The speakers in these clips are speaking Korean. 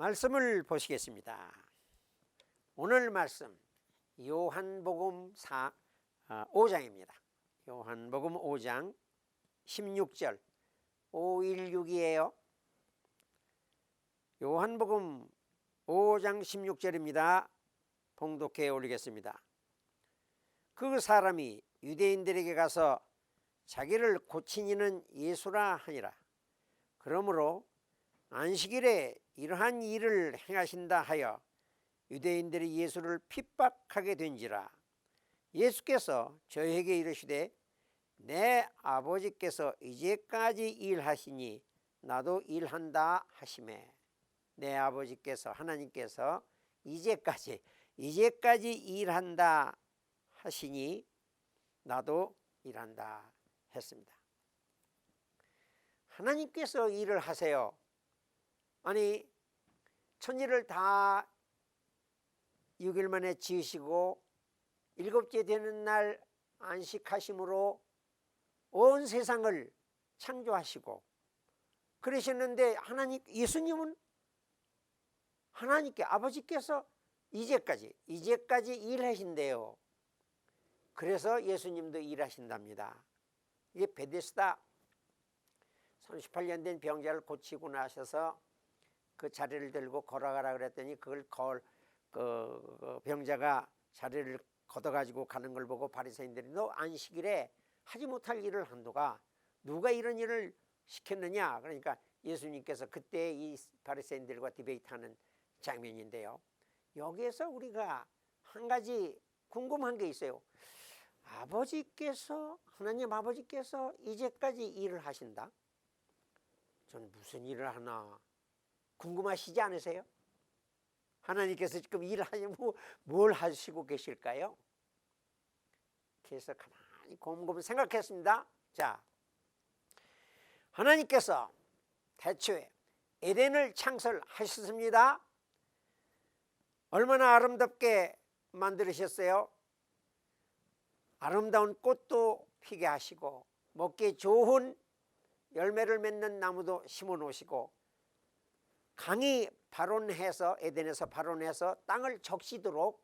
말씀을 보시겠습니다. 오늘 말씀 요한복음 5장입니다. 요한복음 5장 16절 516이에요. 요한복음 5장 16절입니다. 봉독해 올리겠습니다. 그 사람이 유대인들에게 가서 자기를 고친 이는 예수라 하니라. 그러므로 안식일에 이러한 일을 행하신다 하여 유대인들이 예수를 핍박하게 된지라. 예수께서 저에게 이르시되 내 아버지께서 이제까지 일하시니 나도 일한다 하시매. 내 아버지께서 하나님께서 이제까지 일한다 하시니 나도 일한다 했습니다. 하나님께서 일을 하세요. 아니 천지를 다 6일 만에 지으시고 일곱째 되는 날 안식하심으로 온 세상을 창조하시고 그러셨는데 예수님은 하나님께 아버지께서 이제까지 일하신대요. 그래서 예수님도 일하신답니다. 이게 베데스다 38년 된 병자를 고치고 나셔서 그 자리를 들고 걸어가라 그랬더니 그걸 그 병자가 자리를 걷어가지고 가는 걸 보고 바리새인들이 너 안식일에 하지 못할 일을 한도가 누가 이런 일을 시켰느냐. 그러니까 예수님께서 그때 이 바리새인들과 디베이트하는 장면인데요. 여기에서 우리가 한 가지 궁금한 게 있어요. 하나님 아버지께서 이제까지 일을 하신다. 저는 무슨 일을 하나 궁금하시지 않으세요? 하나님께서 지금 일을 하시면 뭘 하시고 계실까요? 그래서 가만히 곰곰이 생각했습니다. 자, 하나님께서 태초에 에덴을 창설하셨습니다. 얼마나 아름답게 만들으셨어요? 아름다운 꽃도 피게 하시고 먹기 좋은 열매를 맺는 나무도 심어 놓으시고 강이 발원해서 에덴에서 발원해서 땅을 적시도록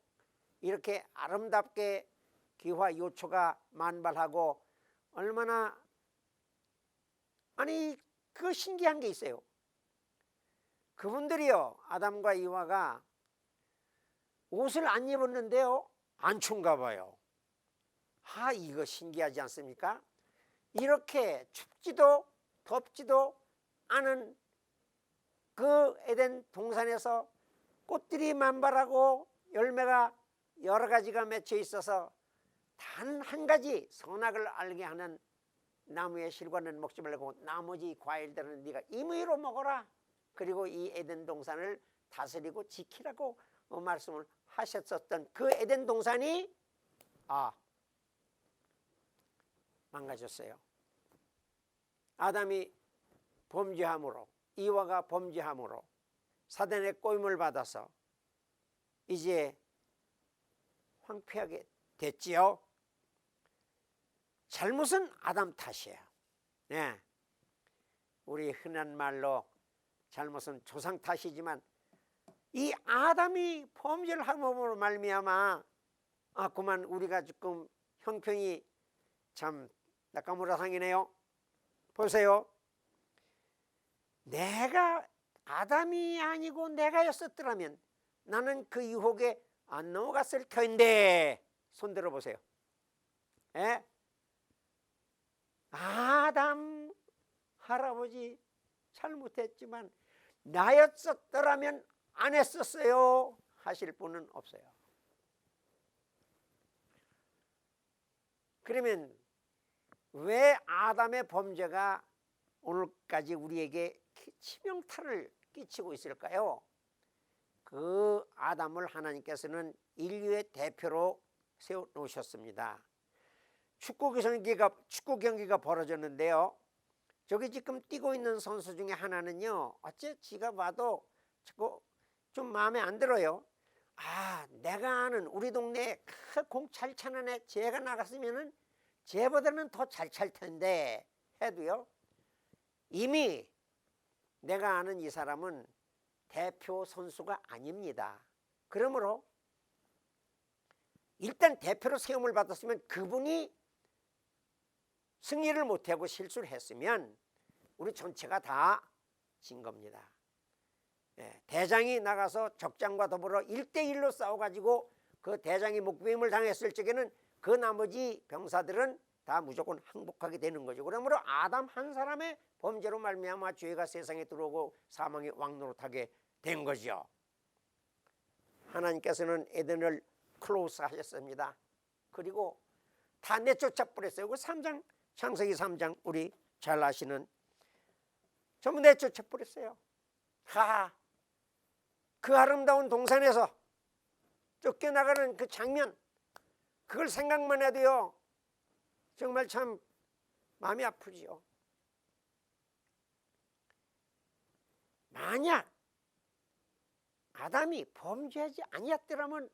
이렇게 아름답게 기와 요초가 만발하고 얼마나 그 신기한 게 있어요. 그분들이요 아담과 이와가 옷을 안 입었는데요 안 추운가 봐요. 이거 신기하지 않습니까? 이렇게 춥지도 덥지도 않은 그 에덴 동산에서 꽃들이 만발하고 열매가 여러 가지가 맺혀 있어서 단 한 가지 선악을 알게 하는 나무의 실과는 먹지 말고 나머지 과일들은 네가 임의로 먹어라. 그리고 이 에덴 동산을 다스리고 지키라고 말씀을 하셨었던 그 에덴 동산이 망가졌어요. 아담이 범죄함으로 이와가 범죄함으로 사단의 꼬임을 받아서 이제 황폐하게 됐지요. 잘못은 아담 탓이에요. 네. 우리 흔한 말로 잘못은 조상 탓이지만 이 아담이 범죄를 함으로 말미암아 그만 우리가 지금 형편이 참 낙가무라상이네요. 보세요. 내가 아담이 아니고 내가였었더라면 나는 그 유혹에 안 넘어갔을 텐데. 손 들어보세요. 예? 아담 할아버지 잘못했지만 나였었더라면 안 했었어요 하실 분은 없어요. 그러면 왜 아담의 범죄가 오늘까지 우리에게 치명타를 끼치고 있을까요? 그 아담을 하나님께서는 인류의 대표로 세워놓으셨습니다. 축구 경기가 벌어졌는데요. 저기 지금 뛰고 있는 선수 중에 하나는요 어째 지가 봐도 좀 마음에 안 들어요. 내가 아는 우리 동네에 공 잘 차는 애 쟤가 나갔으면은 쟤보다는 더 잘 찰 텐데 해도요 이미 내가 아는 이 사람은 대표 선수가 아닙니다. 그러므로 일단 대표로 세움을 받았으면 그분이 승리를 못하고 실수를 했으면 우리 전체가 다 진 겁니다. 대장이 나가서 적장과 더불어 1대1로 싸워가지고 그 대장이 목배임을 당했을 적에는 그 나머지 병사들은 다 무조건 항복하게 되는 거죠. 그러므로 아담 한 사람의 범죄로 말미암아 죄가 세상에 들어오고 사망이 왕노릇하게 된 거죠. 하나님께서는 에덴을 클로스 하셨습니다. 그리고 다 내쫓아 버렸어요. 그 3장 창세기 3장 우리 잘 아시는 전부 내쫓아 버렸어요. 그 아름다운 동산에서 쫓겨나가는 그 장면, 그걸 생각만 해도요 정말 참 마음이 아프지요. 만약 아담이 범죄하지 아니었더라면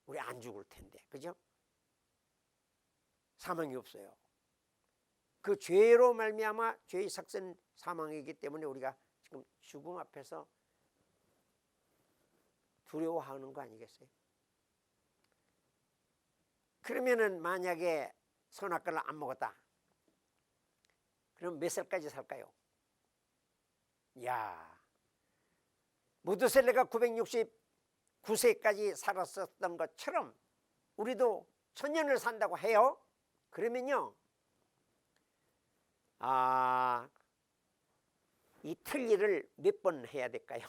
우리 안 죽을 텐데, 그죠? 사망이 없어요. 그 죄로 말미암아 죄의 삭선 사망이기 때문에 우리가 지금 죽음 앞에서 두려워하는 거 아니겠어요? 그러면은 만약에 선악과를 안 먹었다, 그럼 몇 살까지 살까요? 무드셀레가 969세까지 살았었던 것처럼 우리도 1000년을 산다고 해요. 그러면요 이 틀니를 몇 번 해야 될까요?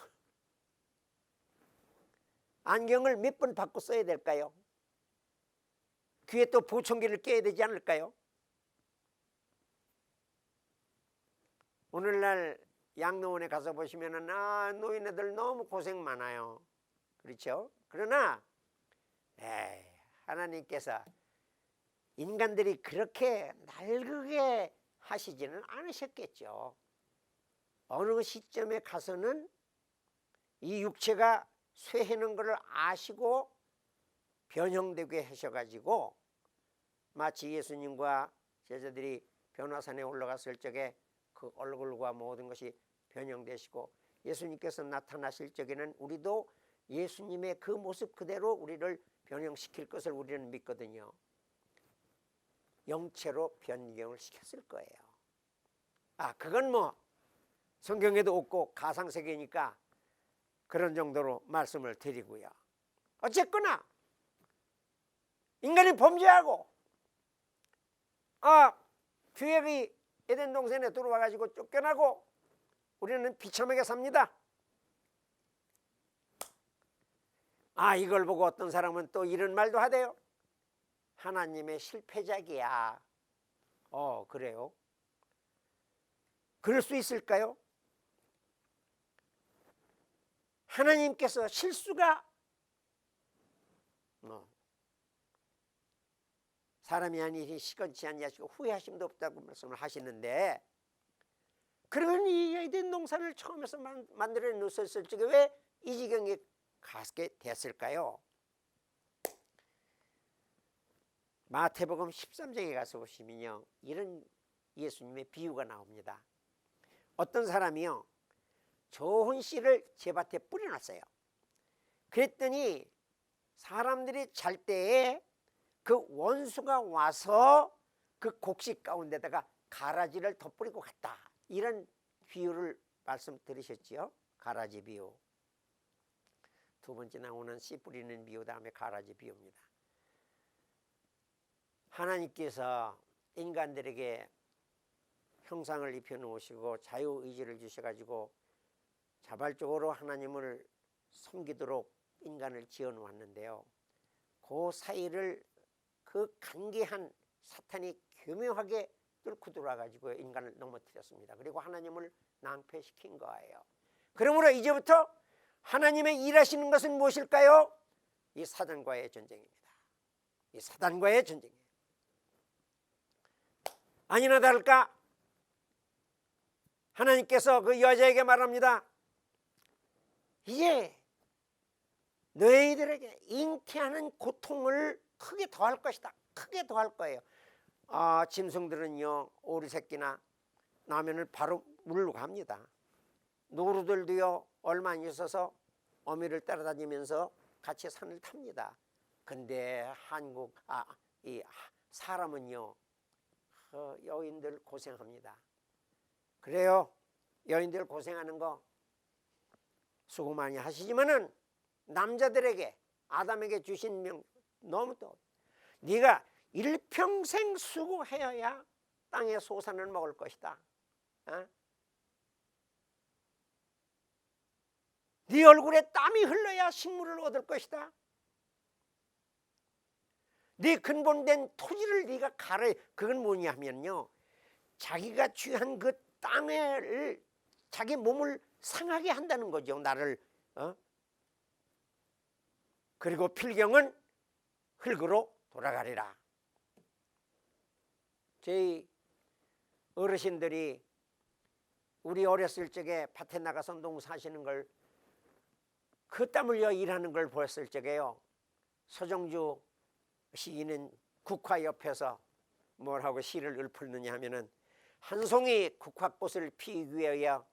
안경을 몇 번 바꿔 써야 될까요? 귀에 또 보청기를 껴야 되지 않을까요? 오늘날 양로원에 가서 보시면은 노인네들 너무 고생 많아요. 그렇죠? 그러나 하나님께서 인간들이 그렇게 낡게 하시지는 않으셨겠죠. 어느 시점에 가서는 이 육체가 쇠해는 것을 아시고 변형되게 하셔가지고 마치 예수님과 제자들이 변화산에 올라갔을 적에 그 얼굴과 모든 것이 변형되시고 예수님께서 나타나실 적에는 우리도 예수님의 그 모습 그대로 우리를 변형시킬 것을 우리는 믿거든요. 영체로 변경을 시켰을 거예요. 그건 뭐 성경에도 없고 가상세계니까 그런 정도로 말씀을 드리고요. 어쨌거나 인간이 범죄하고 죄악이 에덴 동산에 들어와 가지고 쫓겨나고 우리는 비참하게 삽니다. 이걸 보고 어떤 사람은 또 이런 말도 하대요. 하나님의 실패작이야. 그래요? 그럴 수 있을까요? 하나님께서 실수가 사람이 아니니 시건치 아니하시고 후회하심도 없다고 말씀을 하시는데, 그러면 이 에덴 동산을 처음에서 만들어 놓으셨을 적에 왜 이 지경에 가게 됐을까요? 마태복음 13장에 가서 보시면요 이런 예수님의 비유가 나옵니다. 어떤 사람이요 좋은 씨를 제 밭에 뿌려놨어요. 그랬더니 사람들이 잘 때에 그 원수가 와서 그 곡식 가운데다가 가라지를 덧뿌리고 갔다. 이런 비유를 말씀 들으셨지요? 가라지 비유. 두 번째 나오는 씨 뿌리는 비유 다음에 가라지 비유입니다. 하나님께서 인간들에게 형상을 입혀 놓으시고 자유의지를 주셔가지고 자발적으로 하나님을 섬기도록 인간을 지어 놓았는데요, 그 사이를 그 간계한 사탄이 교묘하게 뚫고 들어와가지고 인간을 넘어뜨렸습니다. 그리고 하나님을 낭패시킨 거예요. 그러므로 이제부터 하나님의 일하시는 것은 무엇일까요? 이 사단과의 전쟁입니다. 이 사단과의 전쟁이에요. 아니나 다를까 하나님께서 그 여자에게 말합니다. 이제 너희들에게 잉태하는 고통을 크게 더할 것이다. 크게 더할 거예요. 짐승들은요 오리 새끼나 나면을 바로 물로 갑니다. 노루들도요 얼마 안 있어서 어미를 따라다니면서 같이 산을 탑니다. 근데 이 사람은요 여인들 고생합니다. 그래요. 여인들 고생하는 거 수고 많이 하시지만은 남자들에게 아담에게 주신 명 너무 또 네가 일평생 수고해야 땅의 소산을 먹을 것이다. 어? 네 얼굴에 땀이 흘러야 식물을 얻을 것이다. 네 근본된 토지를 네가 갈아야. 그건 뭐냐 하면요 자기가 취한 그 땅을 자기 몸을 상하게 한다는 거죠. 나를 그리고 필경은 흙으로 돌아가리라. 저희 어르신들이 우리 어렸을 적에 밭에 나가서 농사하시는 걸 그 땀 흘려 일하는 걸 보았을 적에요 서정주 시인은 국화 옆에서 뭘 하고 시를 읊었느냐 하면은 한 송이 국화꽃을 피우기 위하여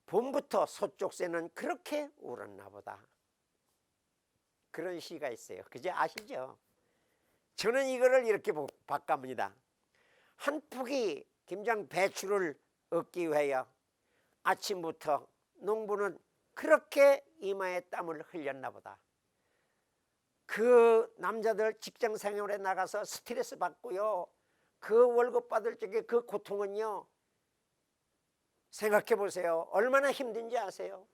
봄부터 서쪽새는 그렇게 울었나 보다. 그런 시가 있어요. 그제 아시죠? 저는 이거를 이렇게 바꿔봅니다. 한 폭이 김장 배추를 얻기 위하여 아침부터 농부는 그렇게 이마에 땀을 흘렸나 보다. 그 남자들 직장 생활에 나가서 스트레스 받고요 그 월급 받을 적에 그 고통은요 생각해 보세요. 얼마나 힘든지 아세요?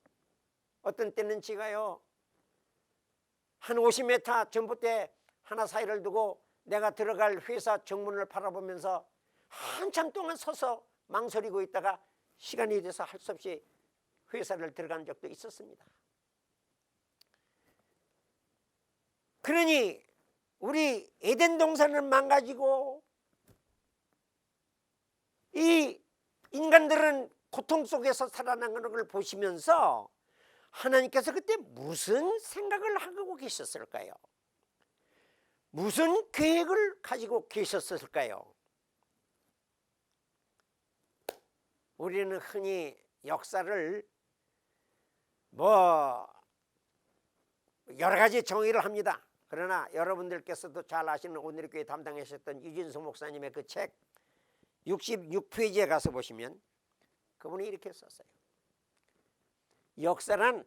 어떤 때는 지가요 한 50m 전봇대 하나 사이를 두고 내가 들어갈 회사 정문을 바라보면서 한참 동안 서서 망설이고 있다가 시간이 돼서 할 수 없이 회사를 들어간 적도 있었습니다. 그러니 우리 에덴 동산을 망가지고 이 인간들은 고통 속에서 살아나가는 걸 보시면서 하나님께서 그때 무슨 생각을 하고 계셨을까요? 무슨 계획을 가지고 계셨을까요? 우리는 흔히 역사를 여러 가지 정의를 합니다. 그러나 여러분들께서도 잘 아시는 오늘의 교회 담당하셨던 유진수 목사님의 그 책 66페이지에 가서 보시면 그분이 이렇게 썼어요. 역사란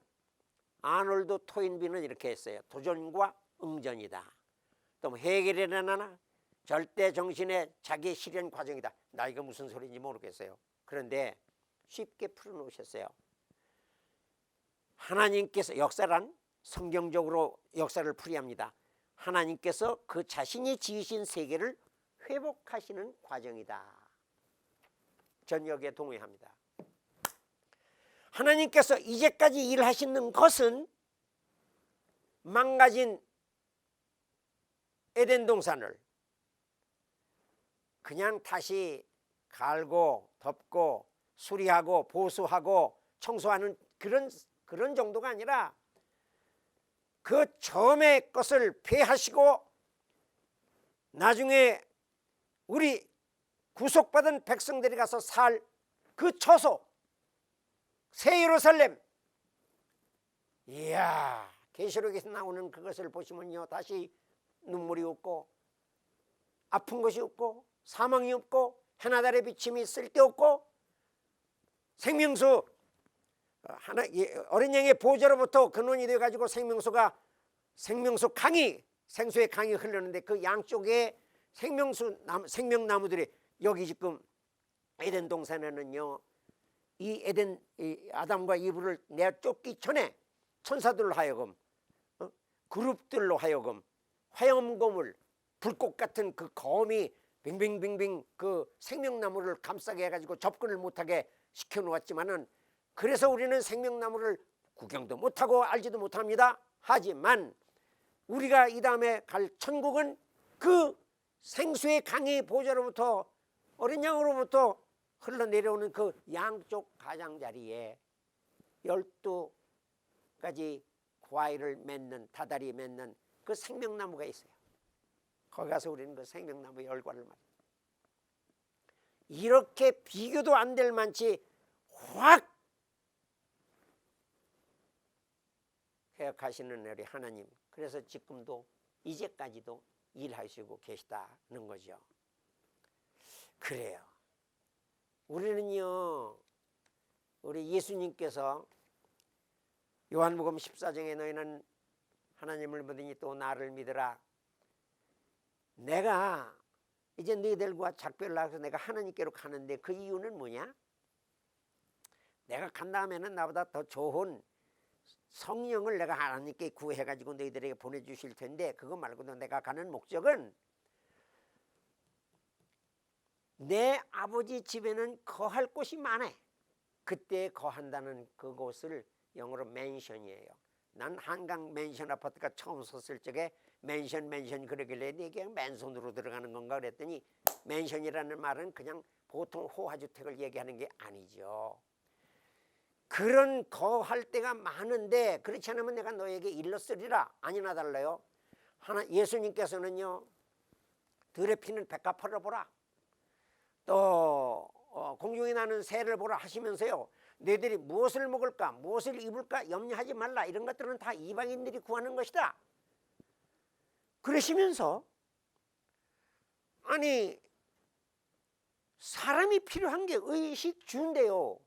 아놀드 토인비는 이렇게 했어요. 도전과 응전이다. 또 해결이라나 절대 정신의 자기 실현 과정이다. 나 이거 무슨 소리인지 모르겠어요. 그런데 쉽게 풀어놓으셨어요. 하나님께서 역사란 성경적으로 역사를 풀이합니다. 하나님께서 그 자신이 지으신 세계를 회복하시는 과정이다. 전 여기에 동의합니다. 하나님께서 이제까지 일하시는 것은 망가진 에덴 동산을 그냥 다시 갈고 덮고 수리하고 보수하고 청소하는 그런 정도가 아니라 그 처음의 것을 폐하시고 나중에 우리 구속받은 백성들이 가서 살 그 처소 새 예루살렘, 이야 계시록에서 나오는 그것을 보시면요 다시 눈물이 없고 아픈 것이 없고 사망이 없고 해나달의 비침이 쓸데없고 생명수 어린 양의 보좌로부터 근원이 되어가지고 생명수 강이 생수의 강이 흐르는데 그 양쪽에 생명나무들이 여기 지금 에덴 동산에는요 이 아담과 이브를 내쫓기 전에 천사들로 하여금 그룹들로 하여금 화염고물 불꽃 같은 그 검이 빙빙빙빙 그 생명나무를 감싸게 해가지고 접근을 못하게 시켜놓았지만은 그래서 우리는 생명나무를 구경도 못하고 알지도 못합니다. 하지만 우리가 이 다음에 갈 천국은 그 생수의 강의 보좌로부터 어린 양으로부터 흘러내려오는 그 양쪽 가장자리에 12가지 과일을 맺는 다달이 맺는 그 생명나무가 있어요. 거기 가서 우리는 그 생명나무의 열과를 맞아요. 이렇게 비교도 안 될 만치 확 개혁하시는 우리 하나님, 그래서 지금도 이제까지도 일하시고 계시다는 거죠. 그래요. 우리는요, 우리 예수님께서 요한복음 14장에 너희는 하나님을 믿으니 또 나를 믿으라. 내가 이제 너희들과 작별나서 내가 하나님께로 가는데 그 이유는 뭐냐? 내가 간 다음에는 나보다 더 좋은 성령을 내가 하나님께 구해가지고 너희들에게 보내주실 텐데, 그거 말고도 내가 가는 목적은 내 아버지 집에는 거할 곳이 많아. 그때 거한다는 그곳을 영어로 맨션이에요. 난 한강 맨션 아파트가 처음 섰을 적에 맨션 그러길래 이게 맨손으로 들어가는 건가 그랬더니, 맨션이라는 말은 그냥 보통 호화주택을 얘기하는 게 아니죠. 그런 거할 때가 많은데, 그렇지 않으면 내가 너에게 일렀으리라. 아니나 달라요. 예수님께서는요, 들에 피는 백합화를 보라, 또 공중에 나는 새를 보라 하시면서요, 너희들이 무엇을 먹을까 무엇을 입을까 염려하지 말라, 이런 것들은 다 이방인들이 구하는 것이다 그러시면서, 아니 사람이 필요한 게 의식주인데요,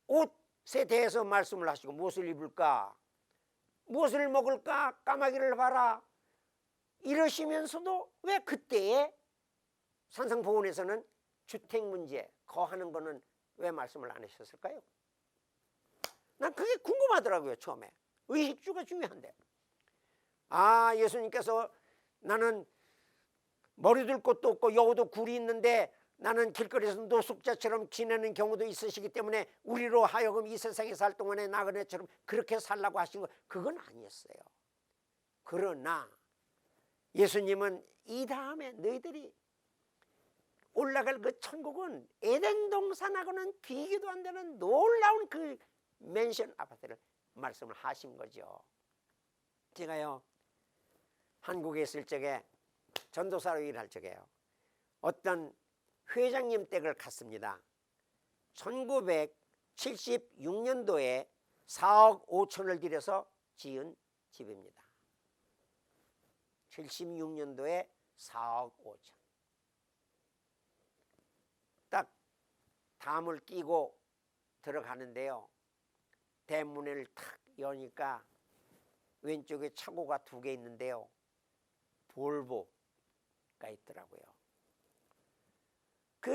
옷에 대해서 말씀을 하시고 무엇을 입을까 무엇을 먹을까 까마귀를 봐라 이러시면서도 왜 그때에 산상보훈에서는 주택 문제 거하는 거는 왜 말씀을 안 하셨을까요? 난 그게 궁금하더라고요. 처음에 의식주가 중요한데, 예수님께서 나는 머리 둘 곳도 없고 여우도 굴이 있는데 나는 길거리에서 노숙자처럼 지내는 경우도 있으시기 때문에 우리로 하여금 이 세상에 살 동안에 나그네처럼 그렇게 살라고 하신 거, 그건 아니었어요. 그러나 예수님은 이 다음에 너희들이 올라갈 그 천국은 에덴 동산하고는 비교도 안 되는 놀라운 그 맨션 아파트를 말씀을 하신 거죠. 제가요, 한국에 있을 적에 전도사로 일할 적에요, 어떤 회장님 댁을 갔습니다. 1976년도에 4억 5천을 들여서 지은 집입니다. 76년도에 4억 5천. 딱 담을 끼고 들어가는데요, 대문을 탁 여니까 왼쪽에 차고가 2개 있는데요, 볼보가 있더라고요.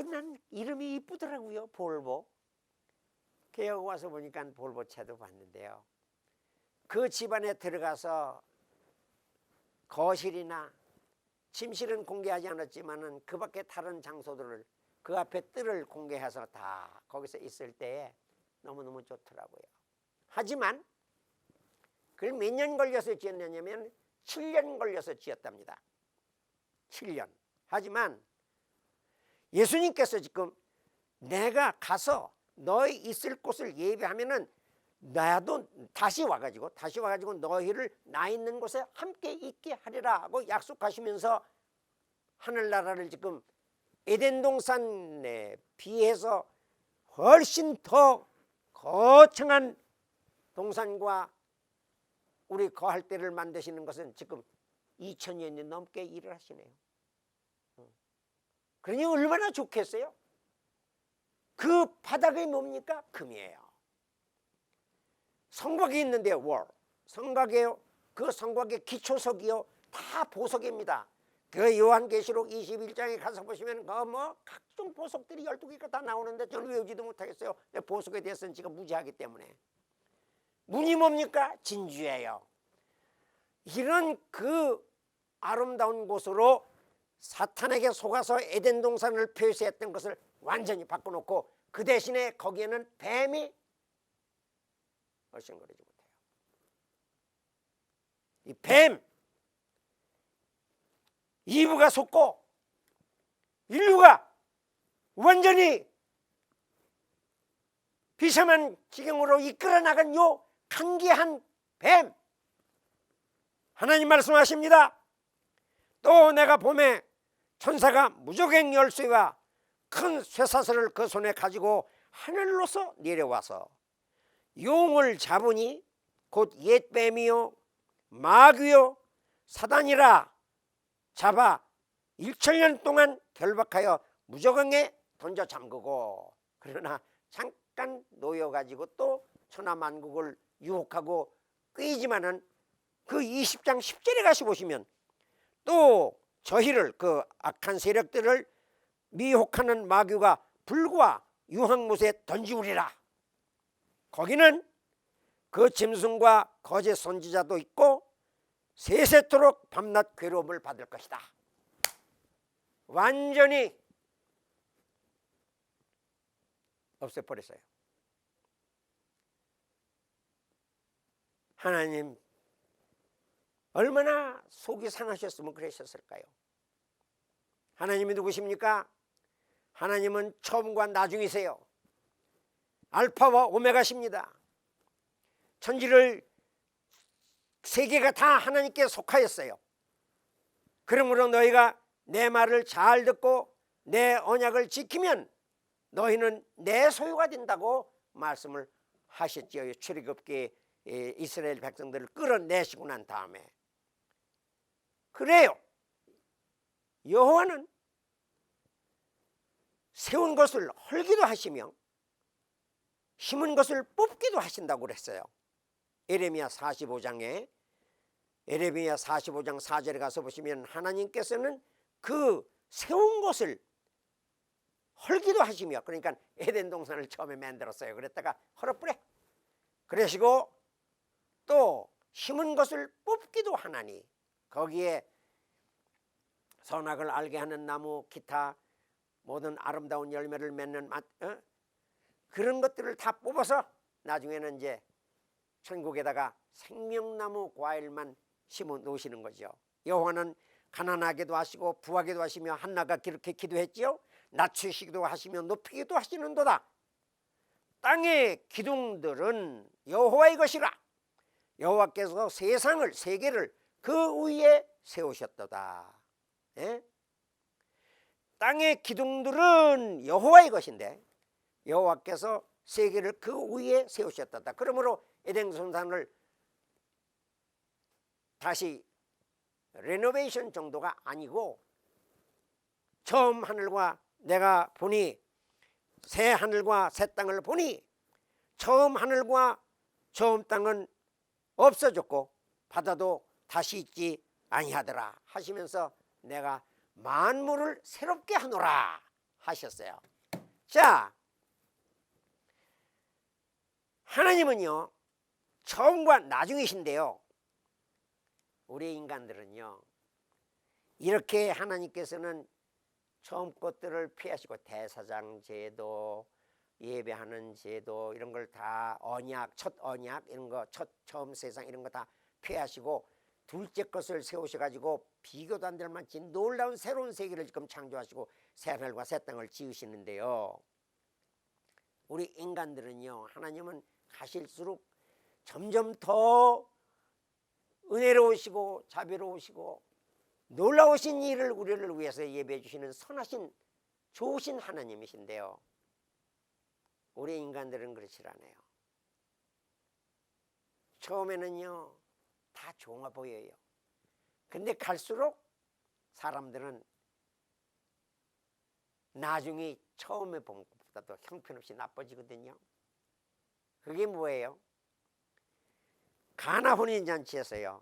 난 이름이 이쁘더라고요. 볼보. 개혁 와서 보니까 볼보 차도 봤는데요, 그 집안에 들어가서 거실이나 침실은 공개하지 않았지만은 그 밖에 다른 장소들을, 그 앞에 뜰을 공개해서 다 거기서 있을 때에 너무너무 좋더라고요. 하지만 그걸 몇 년 걸려서 지었냐면 7년 걸려서 지었답니다. 7년. 하지만 예수님께서 지금 내가 가서 너희 있을 곳을 예비하면은 나도 다시 와가지고 너희를 나 있는 곳에 함께 있게 하리라고 약속하시면서 하늘나라를 지금 에덴 동산에 비해서 훨씬 더 거창한 동산과 우리 거할 때를 만드시는 것은 지금 2000년이 넘게 일을 하시네요. 그러니 얼마나 좋겠어요? 그 바닥이 뭡니까? 금이에요. 성곽이 있는데요, 월. 성곽이에요. 그 성곽의 기초석이요, 다 보석입니다. 그 요한계시록 21장에 가서 보시면 각종 보석들이 12개가 다 나오는데 저는 외우지도 못하겠어요. 보석에 대해서는 지금 무지하기 때문에. 문이 뭡니까? 진주예요. 이런 그 아름다운 곳으로 사탄에게 속아서 에덴 동산을 표시했던 것을 완전히 바꿔놓고 그 대신에 거기에는 뱀이 얼씬거리지 못해요. 이 뱀, 이브가 속고 인류가 완전히 비참한 지경으로 이끌어나간 요 간계한 뱀, 하나님 말씀하십니다. 또 내가 봄에 천사가 무저갱 열쇠와 큰 쇠사슬을 그 손에 가지고 하늘로서 내려와서 용을 잡으니 곧 옛뱀이요 마귀요 사단이라 잡아 1천년 동안 결박하여 무저강에 던져 잠그고, 그러나 잠깐 놓여가지고 또 천하만국을 유혹하고 꾀지만은 그 20장 10절에 가시 보시면 또 저희를, 그 악한 세력들을 미혹하는 마귀가 불과 유황못에 던지우리라. 거기는 그 짐승과 거짓 선지자도 있고 세세토록 밤낮 괴로움을 받을 것이다. 완전히 없애버렸어요. 하나님 얼마나 속이 상하셨으면 그러셨을까요? 하나님이 누구십니까? 하나님은 처음과 나중이세요. 알파와 오메가십니다. 천지를 세계가 다 하나님께 속하였어요. 그러므로 너희가 내 말을 잘 듣고 내 언약을 지키면 너희는 내 소유가 된다고 말씀을 하셨지요. 출애굽기에 이스라엘 백성들을 끌어내시고 난 다음에. 그래요. 여호와는 세운 것을 헐기도 하시며 심은 것을 뽑기도 하신다고 그랬어요. 에레미야 45장 4절에 가서 보시면 하나님께서는 그 세운 것을 헐기도 하시며, 그러니까 에덴 동산을 처음에 만들었어요. 그랬다가 헐어뿌려. 그러시고 또 심은 것을 뽑기도 하나니 거기에 선악을 알게 하는 나무, 기타 모든 아름다운 열매를 맺는 그런 것들을 다 뽑아서 나중에는 이제 천국에다가 생명나무 과일만 심어 놓으시는 거죠. 여호와는 가난하게도 하시고 부하게도 하시며 한나가 그렇게 기도했지요. 낮추시기도 하시며 높이기도 하시는도다. 땅의 기둥들은 여호와의 것이라. 여호와께서 세상을, 세계를 그 위에 세우셨도다. 예? 땅의 기둥들은 여호와의 것인데 여호와께서 세계를 그 위에 세우셨도다. 그러므로 에덴 동산을 다시 레노베이션 정도가 아니고 처음 하늘과 내가 보니 새 하늘과 새 땅을 보니 처음 하늘과 처음 땅은 없어졌고 바다도 다시 있지 아니하더라 하시면서 내가 만물을 새롭게 하노라 하셨어요. 자, 하나님은요 처음과 나중이신데요, 우리 인간들은요 이렇게 하나님께서는 처음 것들을 피하시고 대사장 제도, 예배하는 제도 이런 걸 다 언약, 첫 언약 이런 거, 처음 세상 이런 거 다 피하시고 둘째 것을 세우셔가지고 비교도 안 될 만치 놀라운 새로운 세계를 지금 창조하시고 새 하늘과 새 땅을 지으시는데요, 우리 인간들은요 하나님은 가실수록 점점 더 은혜로우시고 자비로우시고 놀라우신 일을 우리를 위해서 예배해 주시는 선하신 좋으신 하나님이신데요, 우리 인간들은 그렇지 않아요. 처음에는요 다 좋아 보여요. 근데 갈수록 사람들은 나중에 처음에 본 것보다도 형편없이 나빠지거든요. 그게 뭐예요? 가나 혼인잔치에서요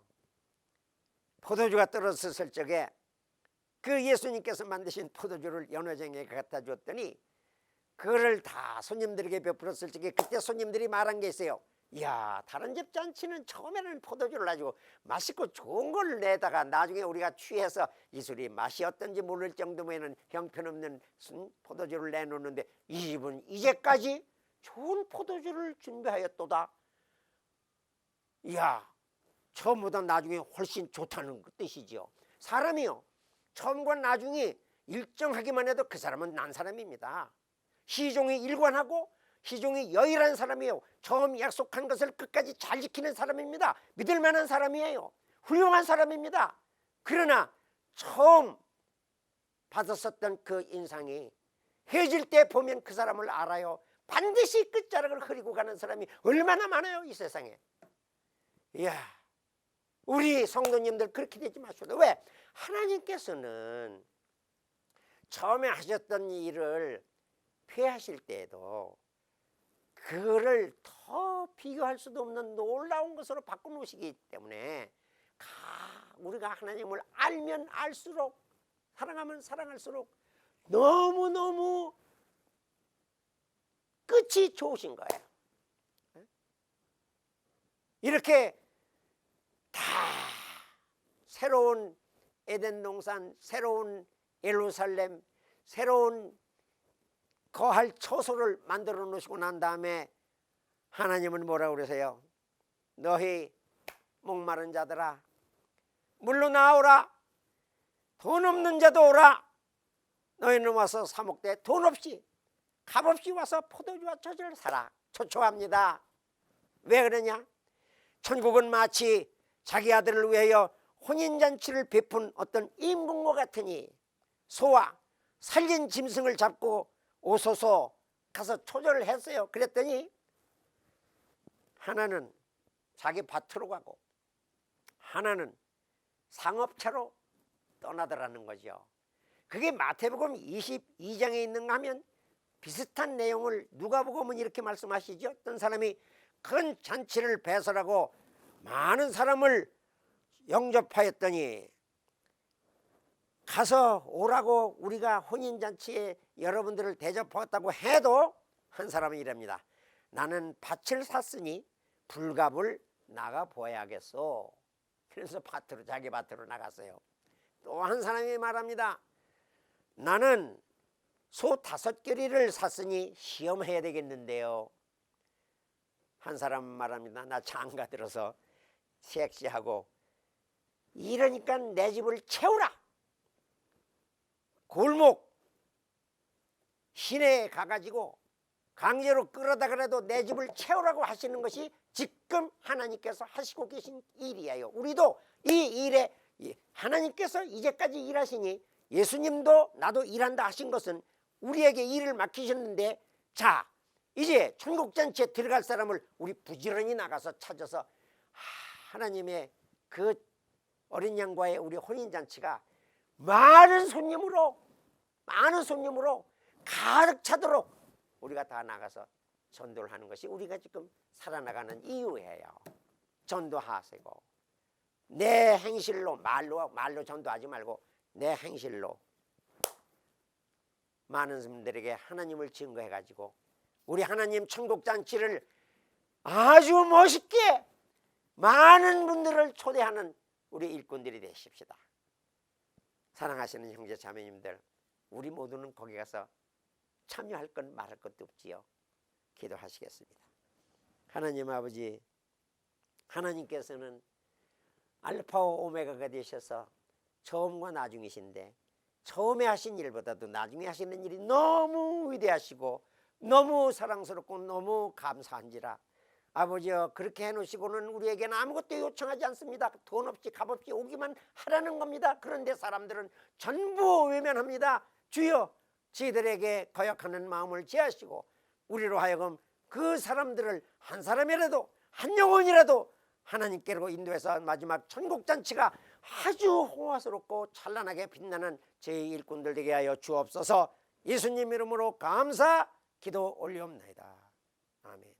포도주가 떨어졌을 적에 그 예수님께서 만드신 포도주를 연회장에 갖다 줬더니 그거를 다 손님들에게 베풀었을 적에 그때 손님들이 말한 게 있어요. 이야, 다른 집 잔치는 처음에는 포도주를 가지고 맛있고 좋은 걸 내다가 나중에 우리가 취해서 이 술이 맛이 어떤지 모를 정도면은 형편없는 포도주를 내놓는데 이 집은 이제까지 좋은 포도주를 준비하였도다. 이야, 처음보다 나중에 훨씬 좋다는 뜻이지요. 사람이요 처음과 나중에 일정하기만 해도 그 사람은 난 사람입니다. 시종이 일관하고 시종이 여일한 사람이에요. 처음 약속한 것을 끝까지 잘 지키는 사람입니다. 믿을 만한 사람이에요. 훌륭한 사람입니다. 그러나 처음 받았었던 그 인상이 헤어질 때 보면 그 사람을 알아요. 반드시 끝자락을 흐리고 가는 사람이 얼마나 많아요, 이 세상에. 이야, 우리 성도님들 그렇게 되지 마시오. 왜? 하나님께서는 처음에 하셨던 일을 폐하실 때에도 그거를 더 비교할 수도 없는 놀라운 것으로 바꿔놓으시기 때문에 우리가 하나님을 알면 알수록, 사랑하면 사랑할수록 너무너무 끝이 좋으신 거예요. 이렇게 다 새로운 에덴 동산, 새로운 예루살렘, 새로운 거할 처소를 만들어 놓으시고 난 다음에 하나님은 뭐라고 그러세요? 너희 목마른 자들아, 물로 나오라. 돈 없는 자도 오라. 너희는 와서 사 먹되 돈 없이 값없이 와서 포도주와 저주를 사라. 초초합니다. 왜 그러냐? 천국은 마치 자기 아들을 위하여 혼인잔치를 베푼 어떤 임금과 같으니 소와 살린 짐승을 잡고 오소서 가서 초절을 했어요. 그랬더니 하나는 자기 밭으로 가고 하나는 상업차로 떠나더라는 거죠. 그게 마태복음 22장에 있는가 하면 비슷한 내용을 누가복음은 이렇게 말씀하시죠. 어떤 사람이 큰 잔치를 배설하고 많은 사람을 영접하였더니 가서 오라고 우리가 혼인잔치에 여러분들을 대접하겠다고 해도 한 사람은 이랍니다. 나는 밭을 샀으니 불갑을 나가 보아야겠어. 그래서 밭으로, 자기 밭으로 나갔어요. 또 한 사람이 말합니다. 나는 소 5겨리를 샀으니 시험해야 되겠는데요. 한 사람은 말합니다. 나 장가 들어서 섹시하고 이러니까 내 집을 채우라. 골목 시내에 가가지고 강제로 끌어다 그래도 내 집을 채우라고 하시는 것이 지금 하나님께서 하시고 계신 일이에요. 우리도 이 일에 하나님께서 이제까지 일하시니 예수님도 나도 일한다 하신 것은 우리에게 일을 맡기셨는데, 자 이제 천국잔치에 들어갈 사람을 우리 부지런히 나가서 찾아서 하나님의 그 어린 양과의 우리 혼인잔치가 많은 손님으로 가득 차도록 우리가 다 나가서 전도를 하는 것이 우리가 지금 살아나가는 이유예요. 전도하시고 내 행실로, 말로 전도하지 말고 내 행실로 많은 분들에게 하나님을 증거해 가지고 우리 하나님 천국잔치를 아주 멋있게 많은 분들을 초대하는 우리 일꾼들이 되십시다. 사랑하시는 형제 자매님들, 우리 모두는 거기 가서 참여할 건 말할 것도 없지요. 기도하시겠습니다. 하나님 아버지, 하나님께서는 알파와 오메가가 되셔서 처음과 나중이신데 처음에 하신 일보다도 나중에 하시는 일이 너무 위대하시고 너무 사랑스럽고 너무 감사한지라 아버지여, 그렇게 해놓으시고는 우리에게는 아무것도 요청하지 않습니다. 돈 없이 값없이 오기만 하라는 겁니다. 그런데 사람들은 전부 외면합니다. 주여, 저희들에게 거역하는 마음을 제하시고 우리로 하여금 그 사람들을 한 사람이라도, 한 영혼이라도 하나님께로 인도해서 마지막 천국잔치가 아주 호화스럽고 찬란하게 빛나는 저희 일꾼들 되게 하여 주옵소서. 예수님 이름으로 감사 기도 올리옵나이다. 아멘.